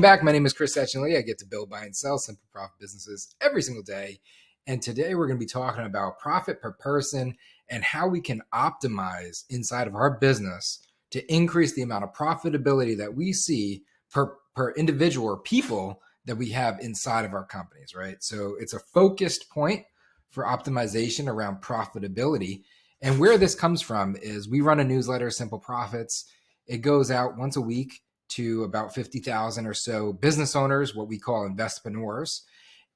Back. My name is Chris Setchinley. I get to build, buy, and sell simple profit businesses every single day. And today we're going to be talking about profit per person and how we can optimize inside of our business to increase the amount of profitability that we see per individual or people that we have inside of our companies, right? So it's a focused point for optimization around profitability. And where this comes from is we run a newsletter, Simple Profits. It goes out once a week to about 50,000 or so business owners, what we call investpreneurs.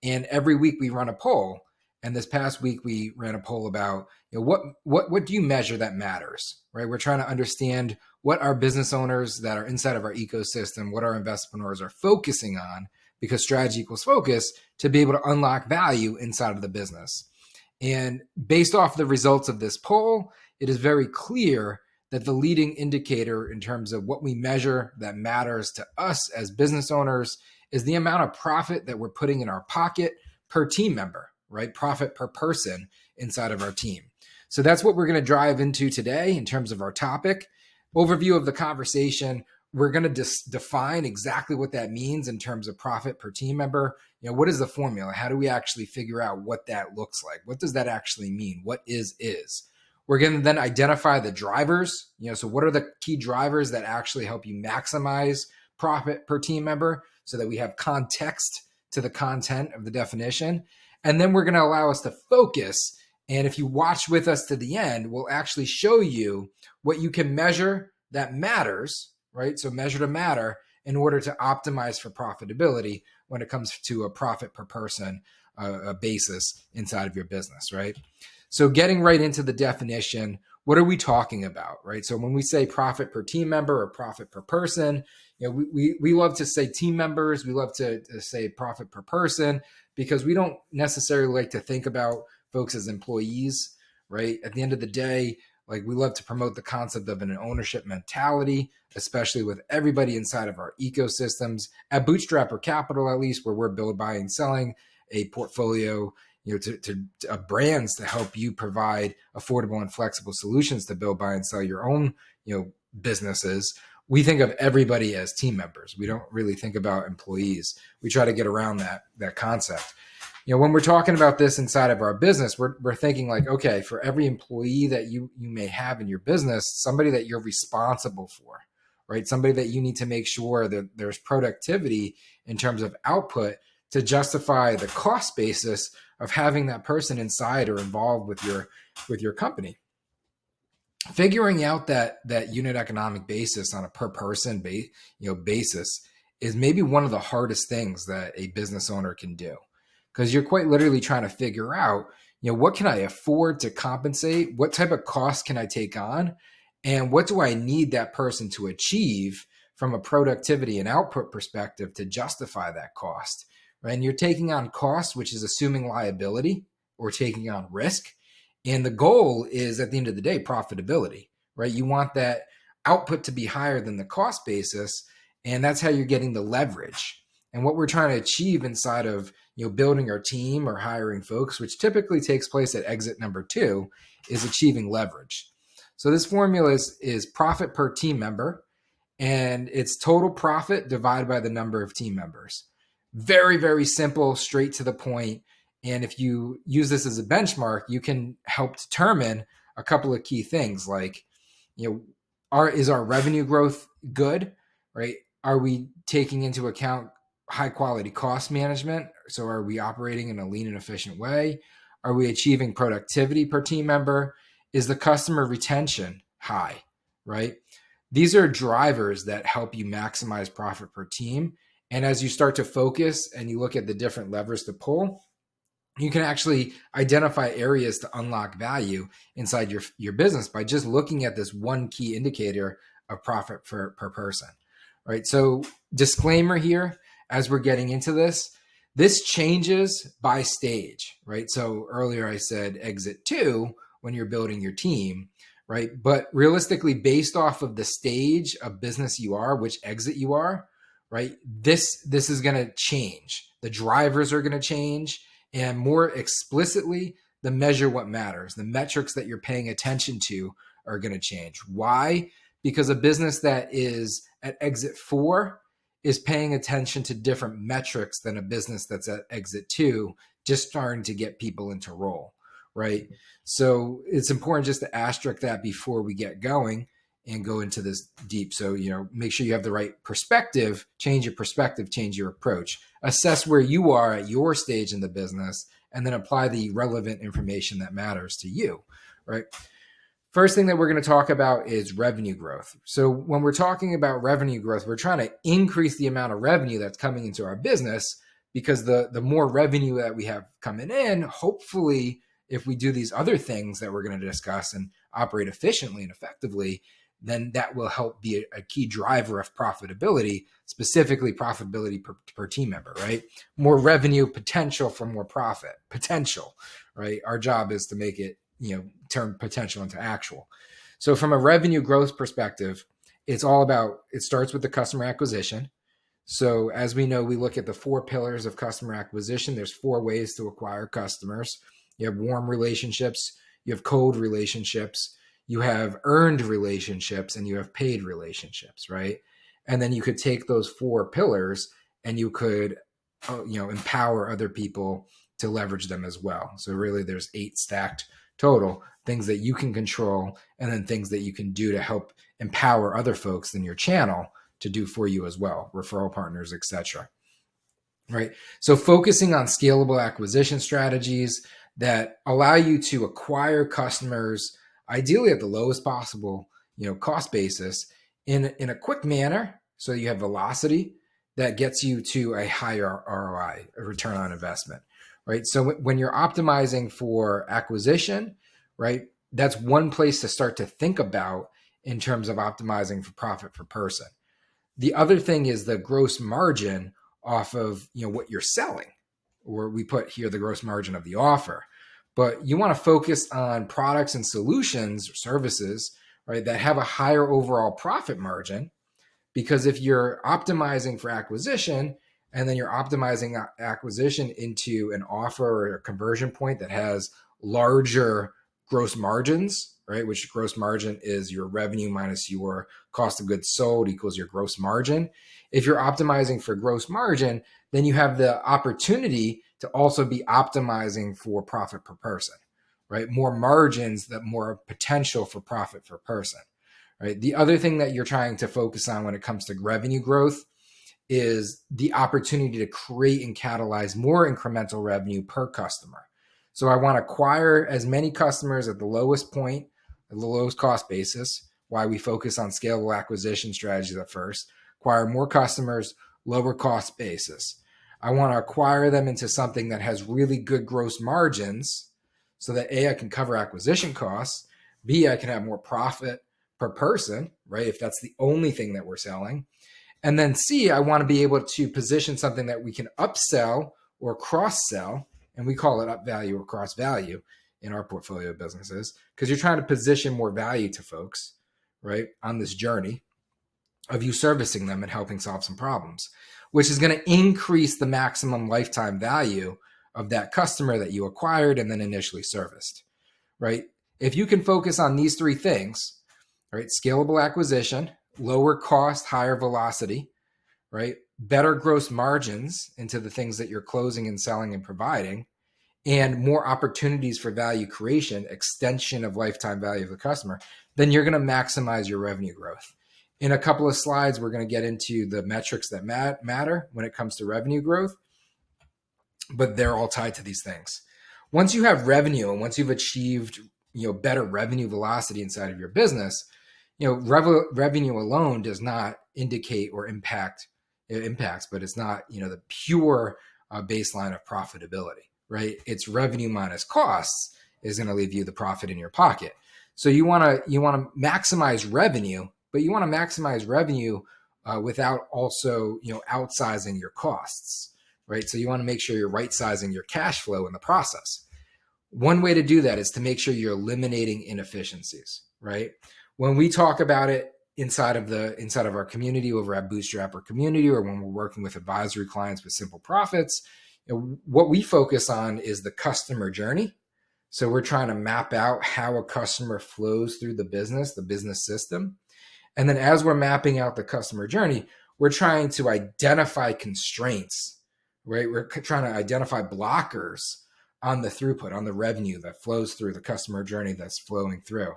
And every week we run a poll. And this past week we ran a poll about, what do you measure that matters, right? We're trying to understand what our business owners that are inside of our ecosystem, what our investpreneurs are focusing on, because strategy equals focus, to be able to unlock value inside of the business. And based off the results of this poll, it is very clear that the leading indicator in terms of what we measure that matters to us as business owners is the amount of profit that we're putting in our pocket per team member, right? Profit per person inside of our team. So that's what we're going to drive into today in terms of our topic. Overview of the conversation. We're going to define exactly what that means in terms of profit per team member. What is the formula? How do we actually figure out what that looks like? What does that actually mean? What is? We're going to then identify the drivers. So what are the key drivers that actually help you maximize profit per team member so that we have context to the content of the definition. And then we're going to allow us to focus. And if you watch with us to the end, we'll actually show you what you can measure that matters, right? So measure to matter in order to optimize for profitability when it comes to a profit per person basis inside of your business, right? So getting right into the definition, what are we talking about, right? So when we say profit per team member or profit per person, we love to say team members. We love to say profit per person because we don't necessarily like to think about folks as employees, right? At the end of the day, we love to promote the concept of an ownership mentality, especially with everybody inside of our ecosystems. At Bootstrapper Capital, at least, where we're build, buying, and selling a portfolio to brands to help you provide affordable and flexible solutions to build, buy, and sell your own, businesses. We think of everybody as team members. We don't really think about employees. We try to get around that concept. When we're talking about this inside of our business, we're thinking okay, for every employee that you may have in your business, somebody that you're responsible for, right? Somebody that you need to make sure that there's productivity in terms of output to justify the cost basis of having that person inside or involved with your company. Figuring out that unit economic basis on a per person basis is maybe one of the hardest things that a business owner can do, because you're quite literally trying to figure out, what can I afford to compensate? What type of cost can I take on? And what do I need that person to achieve from a productivity and output perspective to justify that cost? Right? And you're taking on cost, which is assuming liability or taking on risk. And the goal is, at the end of the day, profitability, right? You want that output to be higher than the cost basis. And that's how you're getting the leverage. And what we're trying to achieve inside of building our team or hiring folks, which typically takes place at exit number 2, is achieving leverage. So this formula is profit per team member, and it's total profit divided by the number of team members. Very, very simple, straight to the point. And if you use this as a benchmark, you can help determine a couple of key things like, is our revenue growth good, right? Are we taking into account high quality cost management? So are we operating in a lean and efficient way? Are we achieving productivity per team member? Is the customer retention high, right? These are drivers that help you maximize profit per team. And as you start to focus and you look at the different levers to pull, you can actually identify areas to unlock value inside your business by just looking at this one key indicator of profit per person, right? So disclaimer here, as we're getting into this changes by stage, right? So earlier I said exit 2 when you're building your team, right? But realistically, based off of the stage of business you are, which exit you are, right? This is going to change. The drivers are going to change. And more explicitly, the measure what matters. The metrics that you're paying attention to are going to change. Why? Because a business that is at exit 4 is paying attention to different metrics than a business that's at exit 2, just starting to get people into role, right? So it's important just to asterisk that before we get going and go into this deep. So, make sure you have the right perspective, change your perspective, change your approach, assess where you are at your stage in the business, and then apply the relevant information that matters to you, right? First thing that we're going to talk about is revenue growth. So when we're talking about revenue growth, we're trying to increase the amount of revenue that's coming into our business, because the more revenue that we have coming in, hopefully, if we do these other things that we're going to discuss and operate efficiently and effectively, then that will help be a key driver of profitability, specifically profitability per team member, right? More revenue, potential for more profit, potential, right? Our job is to make it, turn potential into actual. So from a revenue growth perspective, it starts with the customer acquisition. So as we know, we look at the 4 pillars of customer acquisition. There's 4 ways to acquire customers. You have warm relationships, you have cold relationships, you have earned relationships, and you have paid relationships, right? And then you could take those 4 pillars and you could, empower other people to leverage them as well. So really there's 8 stacked total, things that you can control, and then things that you can do to help empower other folks in your channel to do for you as well, referral partners, etc. Right? So focusing on scalable acquisition strategies that allow you to acquire customers, ideally at the lowest possible, cost basis, in a quick manner, so you have velocity that gets you to a higher ROI, a return on investment, right? So when you're optimizing for acquisition, right, that's one place to start to think about in terms of optimizing for profit per person. The other thing is the gross margin off of what you're selling, or we put here the gross margin of the offer. But you want to focus on products and solutions or services, right, that have a higher overall profit margin, because if you're optimizing for acquisition and then you're optimizing acquisition into an offer or a conversion point that has larger gross margins, right, which gross margin is your revenue minus your cost of goods sold equals your gross margin. If you're optimizing for gross margin, then you have the opportunity to also be optimizing for profit per person, right? More margins, that more potential for profit per person, right? The other thing that you're trying to focus on when it comes to revenue growth is the opportunity to create and catalyze more incremental revenue per customer. So I want to acquire as many customers at the lowest point, at the lowest cost basis, why we focus on scalable acquisition strategies at first. Acquire more customers, lower cost basis. I want to acquire them into something that has really good gross margins, so that A, I can cover acquisition costs, B, I can have more profit per person, right, if that's the only thing that we're selling. And then C, I want to be able to position something that we can upsell or cross-sell, and we call it up value or cross value in our portfolio of businesses, because you're trying to position more value to folks, right, on this journey of you servicing them and helping solve some problems, which is going to increase the maximum lifetime value of that customer that you acquired and then initially serviced, right? If you can focus on these 3 things, right, scalable acquisition, lower cost, higher velocity, right, better gross margins into the things that you're closing and selling and providing, and more opportunities for value creation, extension of lifetime value of the customer, then you're going to maximize your revenue growth. In a couple of slides, we're going to get into the metrics that matter when it comes to revenue growth, but they're all tied to these things. Once you have revenue and once you've achieved, better revenue velocity inside of your business, revenue alone does not indicate or impact. It impacts, but it's not, the pure baseline of profitability, right? It's revenue minus costs is going to leave you the profit in your pocket. So you want to maximize revenue, but you want to maximize revenue without also, outsizing your costs, right? So you want to make sure you're right sizing your cash flow in the process. One way to do that is to make sure you're eliminating inefficiencies, right? When we talk about it inside of our community over at Bootstrapper community, or when we're working with advisory clients with simple profits, what we focus on is the customer journey. So we're trying to map out how a customer flows through the business system. And then as we're mapping out the customer journey, we're trying to identify constraints, right? We're trying to identify blockers on the throughput, on the revenue that flows through the customer journey that's flowing through.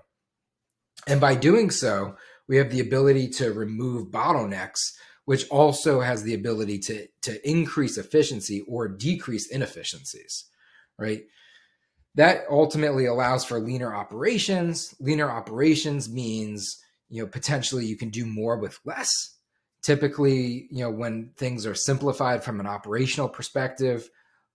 And by doing so, we have the ability to remove bottlenecks, which also has the ability to increase efficiency or decrease inefficiencies, right? That ultimately allows for leaner operations. Leaner operations means, potentially you can do more with less. Typically, when things are simplified from an operational perspective,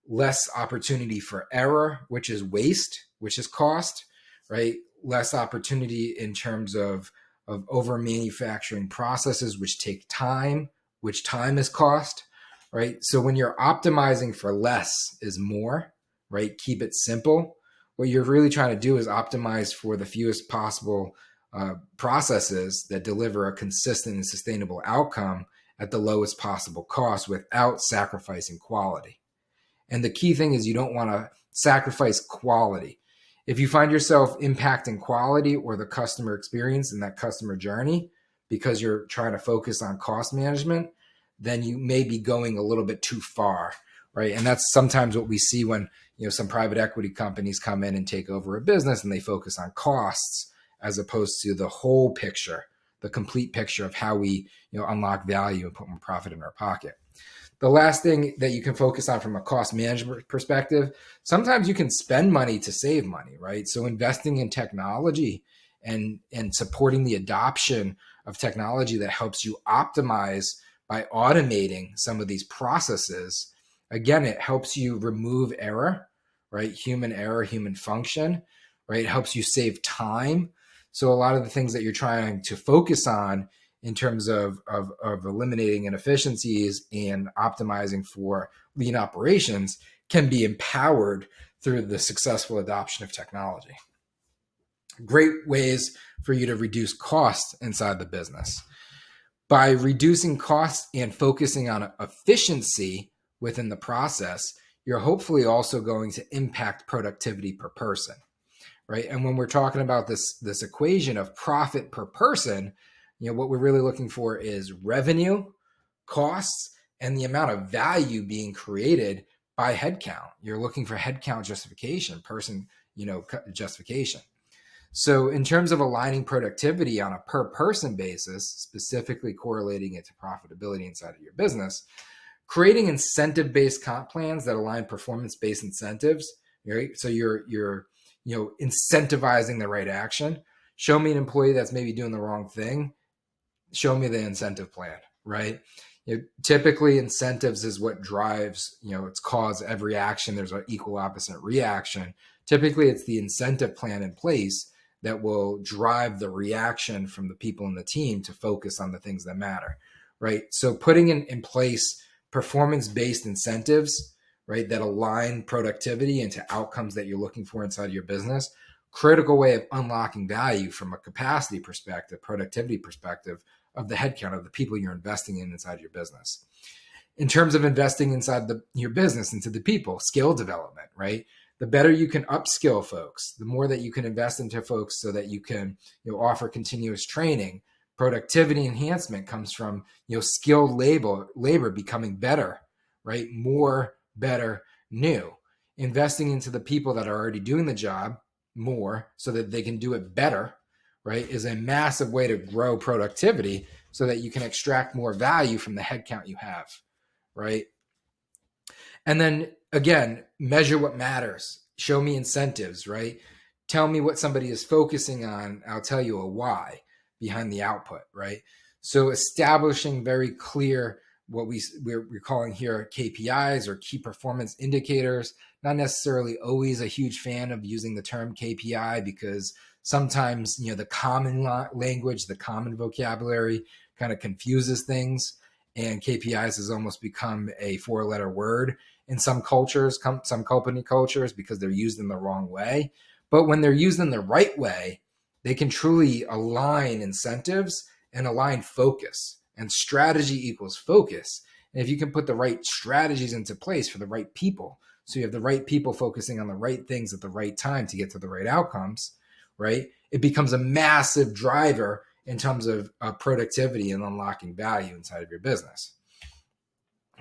less opportunity for error, which is waste, which is cost, right? Less opportunity in terms of over manufacturing processes, which take time, which time is cost, right? So when you're optimizing for less is more, right? Keep it simple. What you're really trying to do is optimize for the fewest possible processes that deliver a consistent and sustainable outcome at the lowest possible cost without sacrificing quality. And the key thing is you don't want to sacrifice quality. If you find yourself impacting quality or the customer experience in that customer journey because you're trying to focus on cost management, then you may be going a little bit too far, right? And that's sometimes what we see when some private equity companies come in and take over a business and they focus on costs as opposed to the whole picture, the complete picture of how we unlock value and put more profit in our pocket. The last thing that you can focus on from a cost management perspective, sometimes you can spend money to save money, right? So investing in technology and supporting the adoption of technology that helps you optimize by automating some of these processes. Again, it helps you remove error, right? Human error, human function, right? It helps you save time. So a lot of the things that you're trying to focus on in terms of eliminating inefficiencies and optimizing for lean operations can be empowered through the successful adoption of technology. Great ways for you to reduce costs inside the business. By reducing costs and focusing on efficiency within the process, you're hopefully also going to impact productivity per person, right? And when we're talking about this equation of profit per person, what we're really looking for is revenue, costs, and the amount of value being created by headcount. You're looking for headcount justification, person, justification. So in terms of aligning productivity on a per person basis, specifically correlating it to profitability inside of your business, creating incentive-based comp plans that align performance-based incentives, right? So you're incentivizing the right action. Show me an employee that's maybe doing the wrong thing. Show me the incentive plan, right? Typically incentives is what drives, it's cause every action. There's an equal opposite reaction. Typically it's the incentive plan in place that will drive the reaction from the people in the team to focus on the things that matter, right? So putting in place performance-based incentives, right, that align productivity into outcomes that you're looking for inside of your business, critical way of unlocking value from a capacity perspective, productivity perspective of the headcount of the people you're investing in inside your business. In terms of investing inside your business, into the people, skill development, right? The better you can upskill folks, the more that you can invest into folks so that you can offer continuous training. Productivity enhancement comes from skilled labor becoming better, right? More, better, new. Investing into the people that are already doing the job more so that they can do it better, right, is a massive way to grow productivity so that you can extract more value from the headcount you have, right? And then again, measure what matters. Show me incentives, right? Tell me what somebody is focusing on. I'll tell you a why behind the output, right? So establishing very clear what we're calling here KPIs or key performance indicators. Not necessarily always a huge fan of using the term KPI because sometimes the common language, the common vocabulary kind of confuses things, and KPIs has almost become a 4-letter word in some cultures, some company cultures, because they're used in the wrong way. But when they're used in the right way, they can truly align incentives and align focus. And strategy equals focus. And if you can put the right strategies into place for the right people, so you have the right people focusing on the right things at the right time to get to the right outcomes, right? It becomes a massive driver in terms of productivity and unlocking value inside of your business.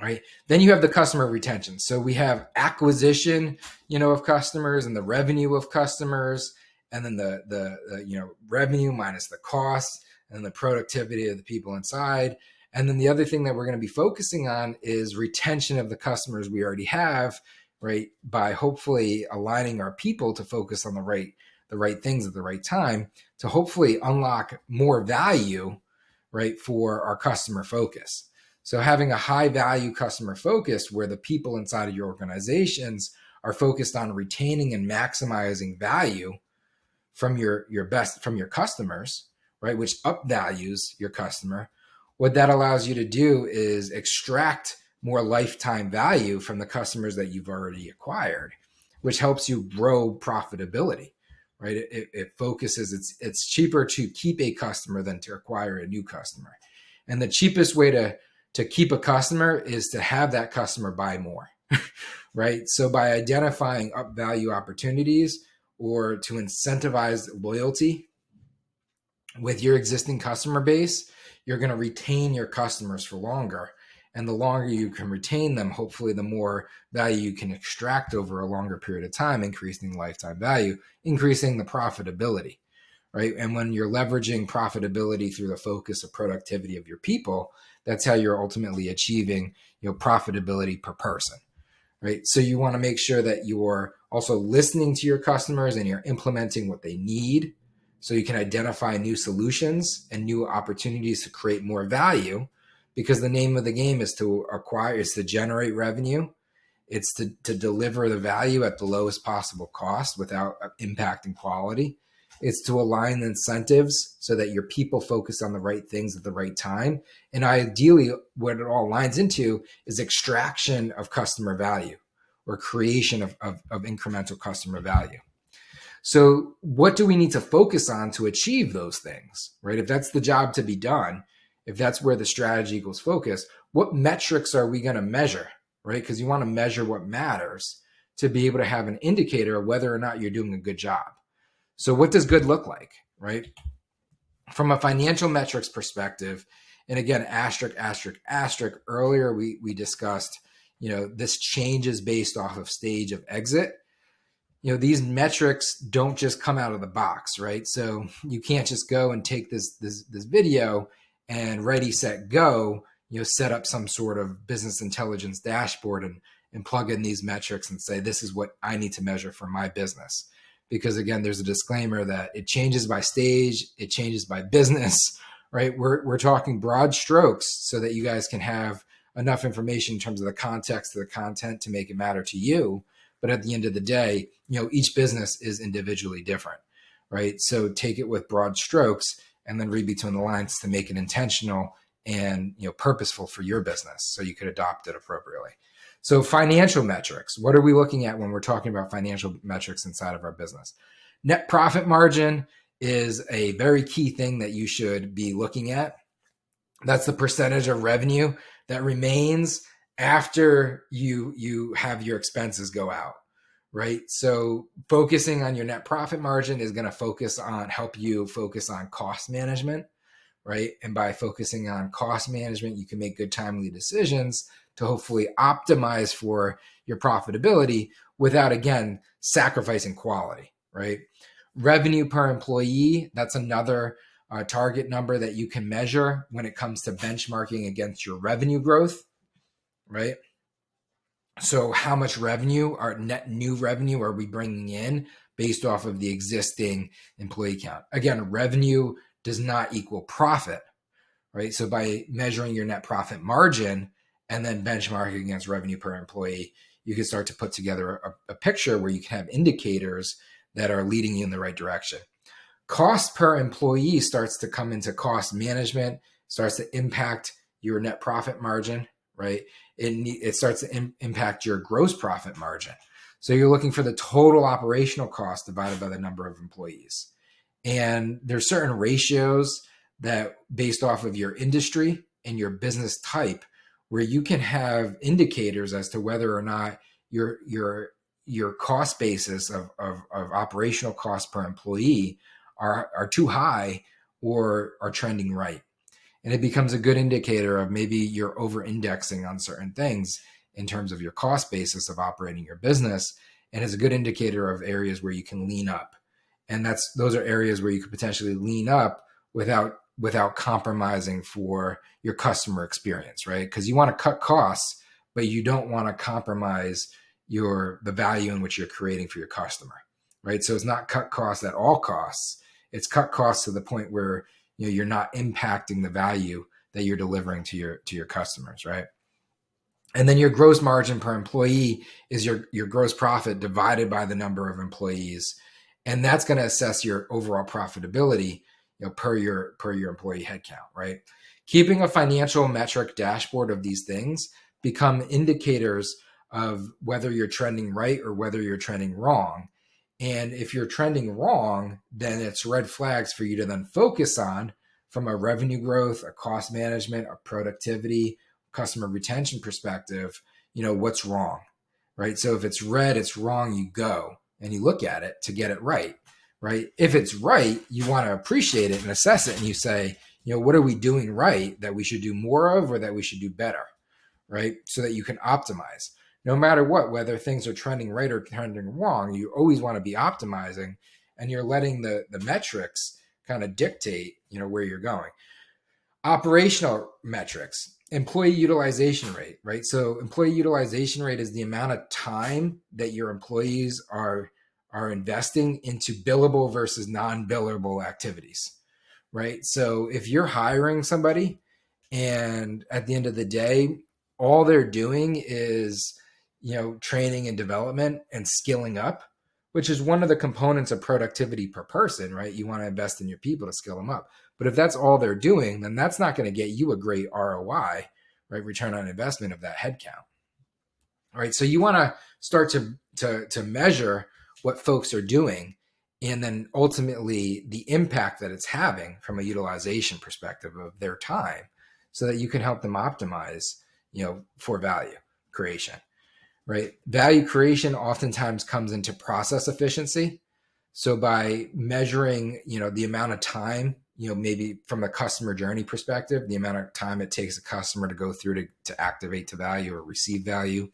Right. Then you have the customer retention. So we have acquisition, of customers, and the revenue of customers, and then the revenue minus the cost, and the productivity of the people inside. And then the other thing that we're going to be focusing on is retention of the customers we already have, right? By hopefully aligning our people to focus on the right things at the right time to hopefully unlock more value, right, for our customer focus. So having a high value customer focus where the people inside of your organizations are focused on retaining and maximizing value from your customers, right, which upvalues your customer. What that allows you to do is extract more lifetime value from the customers that you've already acquired, which helps you grow profitability, right? It focuses, it's cheaper to keep a customer than to acquire a new customer. And the cheapest way to keep a customer is to have that customer buy more, right? So by identifying up value opportunities or to incentivize loyalty with your existing customer base, you're going to retain your customers for longer. And the longer you can retain them, hopefully the more value you can extract over a longer period of time, increasing lifetime value, increasing the profitability, right? And when you're leveraging profitability through the focus of productivity of your people, that's how you're ultimately achieving, profitability per person, right? So you want to make sure that you're also listening to your customers and you're implementing what they need so you can identify new solutions and new opportunities to create more value, because the name of the game is to generate revenue. It's to deliver the value at the lowest possible cost without impacting quality. It's to align the incentives so that your people focus on the right things at the right time. And ideally, what it all lines into is extraction of customer value or creation of incremental customer value. So what do we need to focus on to achieve those things, right? If that's the job to be done, if that's where the strategy equals focus, what metrics are we going to measure, right? Because you want to measure what matters to be able to have an indicator of whether or not you're doing a good job. So what does good look like, right? From a financial metrics perspective, and again, asterisk, earlier we discussed, this changes based off of stage of exit. These metrics don't just come out of the box, right? So you can't just go and take this video and ready, set, go, set up some sort of business intelligence dashboard and plug in these metrics and say, this is what I need to measure for my business. Because again, there's a disclaimer that it changes by stage, it changes by business, right? We're talking broad strokes so that you guys can have enough information in terms of the context of the content to make it matter to you. But at the end of the day, each business is individually different, right? So take it with broad strokes and then read between the lines to make it intentional and purposeful for your business so you could adopt it appropriately. So financial metrics, what are we looking at when we're talking about financial metrics inside of our business? Net profit margin is a very key thing that you should be looking at. That's the percentage of revenue that remains after you have your expenses go out, right? So focusing on your net profit margin is going to help you focus on cost management, right? And by focusing on cost management, you can make good, timely decisions to hopefully optimize for your profitability without, again, sacrificing quality, right? Revenue per employee, that's another target number that you can measure when it comes to benchmarking against your revenue growth, right? So how much revenue, our net new revenue, are we bringing in based off of the existing employee count? Again, revenue does not equal profit, right? So by measuring your net profit margin and then benchmarking against revenue per employee, you can start to put together a picture where you can have indicators that are leading you in the right direction. Cost per employee starts to come into cost management, starts to impact your net profit margin, right? It starts to impact your gross profit margin. So you're looking for the total operational cost divided by the number of employees. And there's certain ratios that based off of your industry and your business type, where you can have indicators as to whether or not your cost basis of operational cost per employee are too high or are trending right. And it becomes a good indicator of maybe you're over indexing on certain things in terms of your cost basis of operating your business. And is a good indicator of areas where you can lean up. And those are areas where you could potentially lean up without compromising for your customer experience, right? Because you want to cut costs, but you don't want to compromise the value in which you're creating for your customer, right? So it's not cut costs at all costs. It's cut costs to the point where you're not impacting the value that you're delivering to your customers, right? And then your gross margin per employee is your gross profit divided by the number of employees, and that's going to assess your overall profitability, per your employee headcount, right? Keeping a financial metric dashboard of these things become indicators of whether you're trending right or whether you're trending wrong. And if you're trending wrong, then it's red flags for you to then focus on from a revenue growth, a cost management, a productivity, customer retention perspective, what's wrong, right? So if it's red, it's wrong, you go and you look at it to get it right, right? If it's right, you want to appreciate it and assess it. And you say, what are we doing right that we should do more of or that we should do better, right? So that you can optimize. No matter what, whether things are trending right or trending wrong, you always want to be optimizing, and you're letting the metrics kind of dictate, where you're going. Operational metrics, employee utilization rate, right? So employee utilization rate is the amount of time that your employees are investing into billable versus non-billable activities, right? So if you're hiring somebody and at the end of the day, all they're doing is training and development and skilling up, which is one of the components of productivity per person, right? You want to invest in your people to skill them up. But if that's all they're doing, then that's not going to get you a great ROI, right? Return on investment of that headcount, right? So you want to start to measure what folks are doing, and then ultimately the impact that it's having from a utilization perspective of their time, so that you can help them optimize, for value creation. Right? Value creation oftentimes comes into process efficiency. So by measuring, the amount of time, maybe from a customer journey perspective, the amount of time it takes a customer to go through to activate to value or receive value,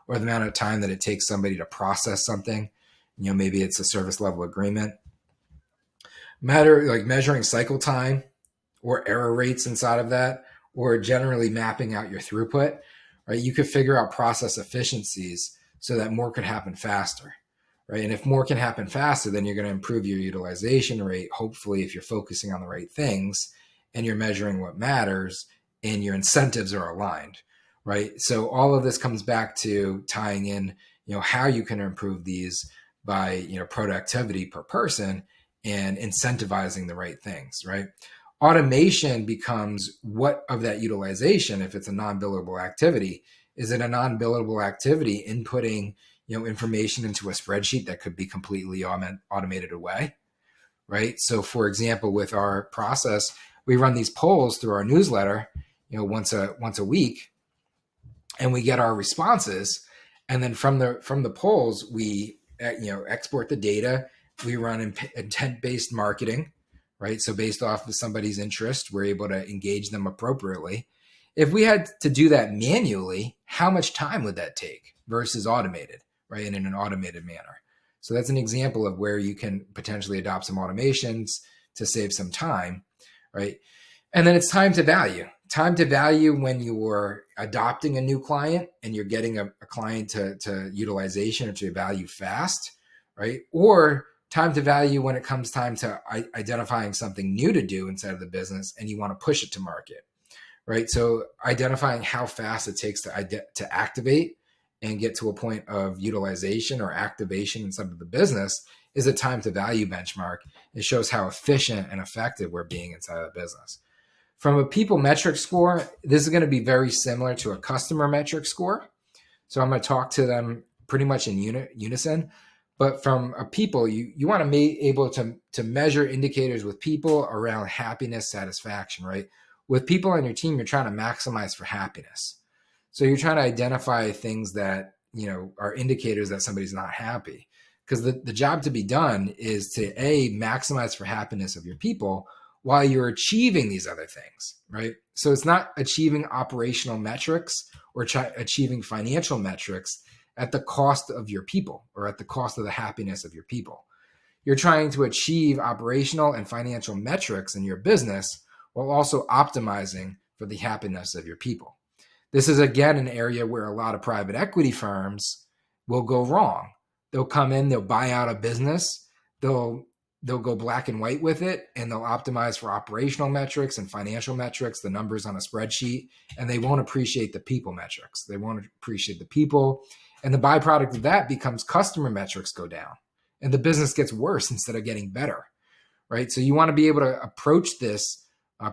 or the amount of time that it takes somebody to process something, maybe it's a service level agreement. Like measuring cycle time or error rates inside of that, or generally mapping out your throughput. Right, you could figure out process efficiencies so that more could happen faster, right? And if more can happen faster, then you're going to improve your utilization rate, hopefully, if you're focusing on the right things and you're measuring what matters and your incentives are aligned, right? So all of this comes back to tying in, how you can improve these by, productivity per person and incentivizing the right things, right? Automation becomes what of that utilization, if it's a non-billable activity, is it a non-billable activity inputting, information into a spreadsheet that could be completely automated away, right? So for example, with our process, we run these polls through our newsletter, once a week, and we get our responses. And then from the polls, we, export the data. We run intent-based marketing, right? So based off of somebody's interest, we're able to engage them appropriately. If we had to do that manually, how much time would that take versus automated, right? And in an automated manner. So that's an example of where you can potentially adopt some automations to save some time, right? And then it's time to value. Time to value when you're adopting a new client and you're getting a client to utilization or to value fast, right? Or time to value when it comes time to identifying something new to do inside of the business and you want to push it to market, right? So identifying how fast it takes to activate and get to a point of utilization or activation inside of the business is a time to value benchmark. It shows how efficient and effective we're being inside of the business. From a people metric score, this is going to be very similar to a customer metric score. So I'm going to talk to them pretty much in unison. But from a people, you want to be able to measure indicators with people around happiness, satisfaction, right? With people on your team, you're trying to maximize for happiness. So you're trying to identify things that, are indicators that somebody's not happy. Because the job to be done is to maximize for happiness of your people while you're achieving these other things, right? So it's not achieving operational metrics or achieving financial metrics at the cost of your people or at the cost of the happiness of your people. You're trying to achieve operational and financial metrics in your business while also optimizing for the happiness of your people. This is, again, an area where a lot of private equity firms will go wrong. They'll come in, they'll buy out a business, they'll go black and white with it, and they'll optimize for operational metrics and financial metrics, the numbers on a spreadsheet, and they won't appreciate the people metrics. They won't appreciate the people. And the byproduct of that becomes customer metrics go down, and the business gets worse instead of getting better, right? So you want to be able to approach this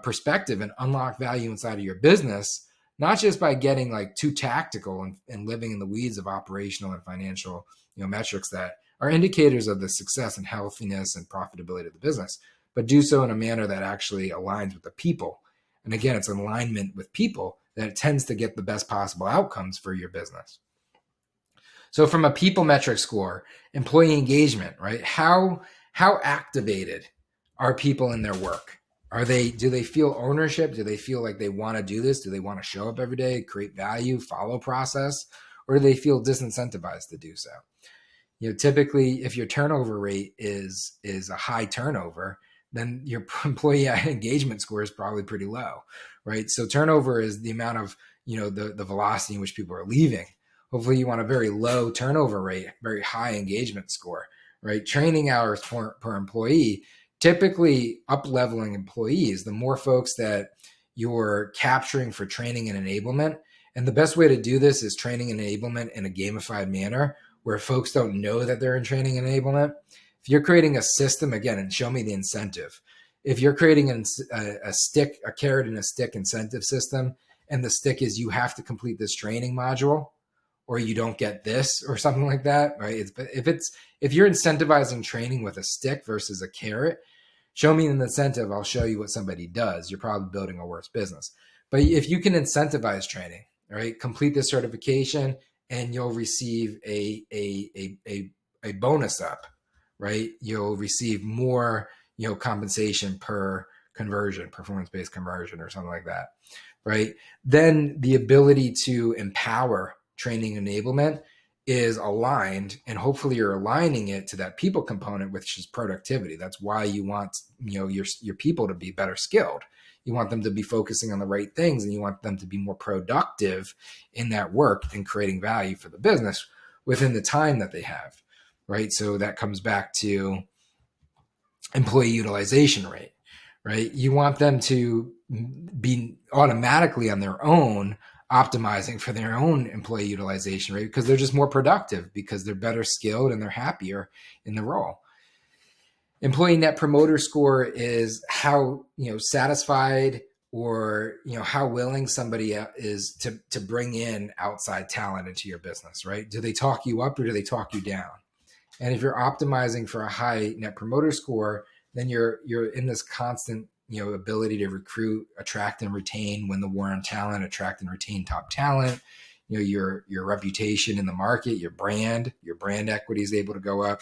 perspective and unlock value inside of your business, not just by getting like too tactical and living in the weeds of operational and financial, metrics that are indicators of the success and healthiness and profitability of the business, but do so in a manner that actually aligns with the people. And again, it's alignment with people that tends to get the best possible outcomes for your business. So from a people metric score, employee engagement, right? How activated are people in their work? Do they feel ownership? Do they feel like they want to do this? Do they want to show up every day, create value, follow process? Or do they feel disincentivized to do so? Typically, if your turnover rate is a high turnover, then your employee engagement score is probably pretty low, right? So turnover is the amount of, the velocity in which people are leaving. Hopefully you want a very low turnover rate, very high engagement score, right? Training hours per employee, typically up-leveling employees, the more folks that you're capturing for training and enablement. And the best way to do this is training and enablement in a gamified manner where folks don't know that they're in training and enablement. If you're creating a system, again, and show me the incentive. If you're creating a carrot and a stick incentive system, and the stick is you have to complete this training module or you don't get this or something like that, right? If you're incentivizing training with a stick versus a carrot, show me an incentive, I'll show you what somebody does. You're probably building a worse business. But if you can incentivize training, right, complete this certification and you'll receive a bonus up, right? You'll receive more, compensation per conversion, performance-based conversion or something like that, right? Then the ability to empower training enablement is aligned, and hopefully you're aligning it to that people component, which is productivity. That's why you want, your people to be better skilled. You want them to be focusing on the right things, and you want them to be more productive in that work and creating value for the business within the time that they have, right? So that comes back to employee utilization rate, right? You want them to be automatically on their own optimizing for their own employee utilization rate because they're just more productive, because they're better skilled and they're happier in the role. Employee net promoter score is how, satisfied or, how willing somebody is to bring in outside talent into your business, right? Do they talk you up or do they talk you down? And if you're optimizing for a high net promoter score, then you're in this constant, ability to recruit, attract and retain, win the war on talent, attract and retain top talent. Your reputation in the market, your brand equity is able to go up.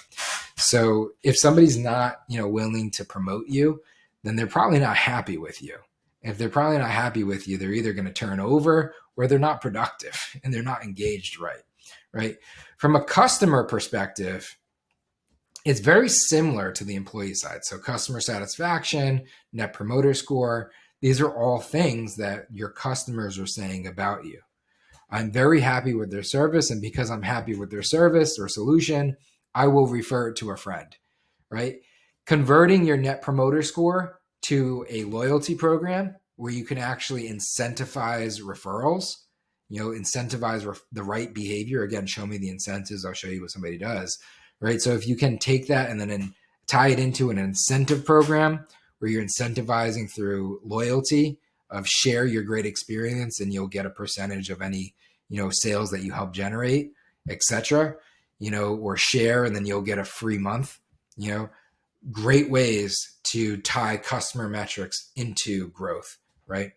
So if somebody's not, willing to promote you, then they're probably not happy with you. If they're probably not happy with you, they're either going to turn over or they're not productive and they're not engaged right? From a customer perspective, it's very similar to the employee side. So customer satisfaction, net promoter score, these are all things that your customers are saying about you. I'm very happy with their service, and because I'm happy with their service or solution, I will refer it to a friend, right? Converting your net promoter score to a loyalty program where you can actually incentivize referrals, incentivize the right behavior. Again, show me the incentives. I'll show you what somebody does, right? So if you can take that and then tie it into an incentive program where you're incentivizing through loyalty of share your great experience and you'll get a percentage of any, sales that you help generate, etc., or share and then you'll get a free month, great ways to tie customer metrics into growth, right?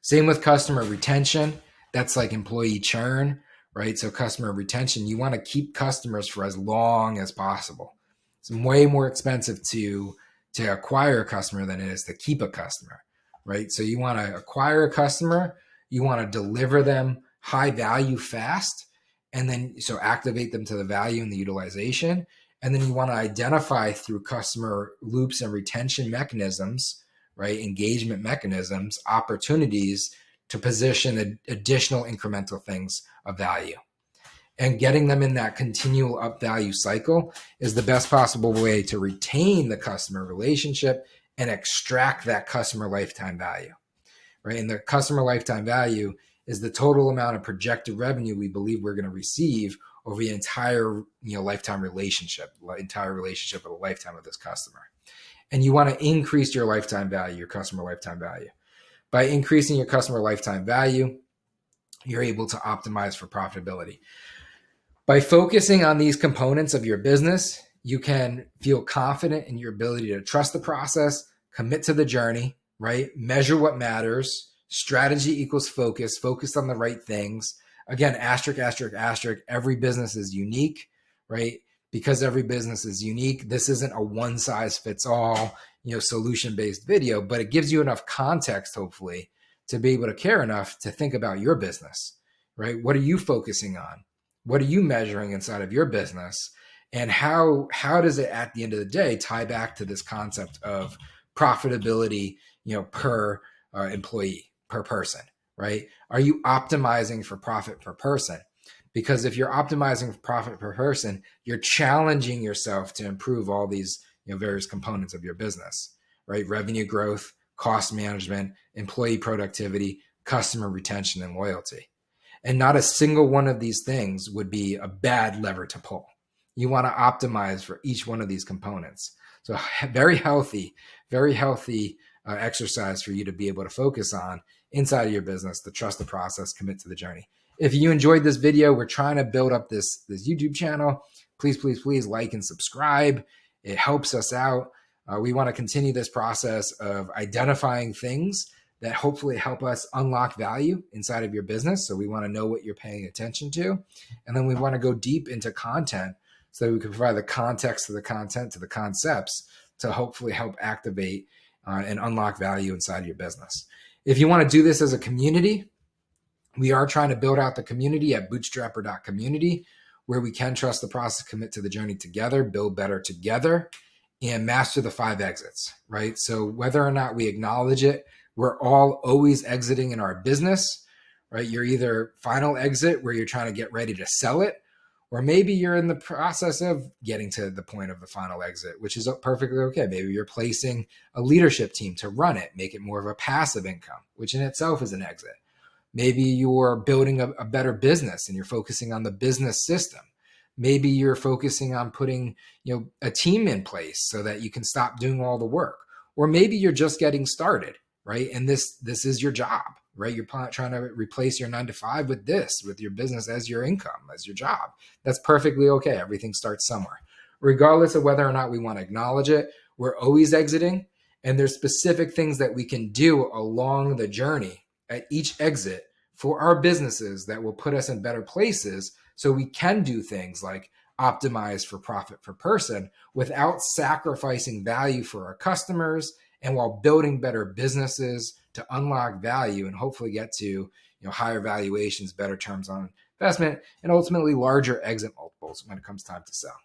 Same with customer retention. That's like employee churn, right? So customer retention, you want to keep customers for as long as possible. It's way more expensive to to acquire a customer than it is to keep a customer, right? So you want to acquire a customer, you want to deliver them high value fast, and then so activate them to the value and the utilization. And then you want to identify through customer loops and retention mechanisms, right? Engagement mechanisms, opportunities to position additional incremental things of value. And getting them in that continual up value cycle is the best possible way to retain the customer relationship and extract that customer lifetime value, right? And the customer lifetime value is the total amount of projected revenue we believe we're going to receive over the entire, lifetime relationship, entire relationship of the lifetime of this customer. And you want to increase your lifetime value, your customer lifetime value. By increasing your customer lifetime value, you're able to optimize for profitability. By focusing on these components of your business, you can feel confident in your ability to trust the process, commit to the journey, right? Measure what matters. Strategy equals focus, focus on the right things. Again, asterisk, asterisk, asterisk, every business is unique, right? Because every business is unique, this isn't a one size fits all, solution-based video, but it gives you enough context, hopefully, to be able to care enough to think about your business, right? What are you focusing on? What are you measuring inside of your business? And how does it, at the end of the day, tie back to this concept of profitability, per employee, per person, right? Are you optimizing for profit per person? Because if you're optimizing for profit per person, you're challenging yourself to improve all these, various components of your business, right? Revenue growth, cost management, employee productivity, customer retention, and loyalty. And not a single one of these things would be a bad lever to pull. You want to optimize for each one of these components. So very healthy exercise for you to be able to focus on inside of your business, to trust the process, commit to the journey. If you enjoyed this video, we're trying to build up this YouTube channel. Please like and subscribe. It helps us out. We want to continue this process of identifying things that hopefully help us unlock value inside of your business. So we want to know what you're paying attention to. And then we want to go deep into content so that we can provide the context to the content, to the concepts, to hopefully help activate and unlock value inside your business. If you want to do this as a community, we are trying to build out the community at bootstrapper.community, where we can trust the process, commit to the journey together, build better together, and master the 5 exits, right? So whether or not we acknowledge it, we're all always exiting in our business, right? You're either final exit where you're trying to get ready to sell it, or maybe you're in the process of getting to the point of the final exit, which is perfectly okay. Maybe you're placing a leadership team to run it, make it more of a passive income, which in itself is an exit. Maybe you're building a better business and you're focusing on the business system. Maybe you're focusing on putting, a team in place so that you can stop doing all the work. Or maybe you're just getting started, right? And this is your job, right? You're trying to replace your 9-to-5 with your business as your income, as your job. That's perfectly okay. Everything starts somewhere. Regardless of whether or not we want to acknowledge it, we're always exiting. And there's specific things that we can do along the journey at each exit for our businesses that will put us in better places so we can do things like optimize for profit per person without sacrificing value for our customers, and while building better businesses to unlock value and hopefully get to higher valuations, better terms on investment, and ultimately larger exit multiples when it comes time to sell.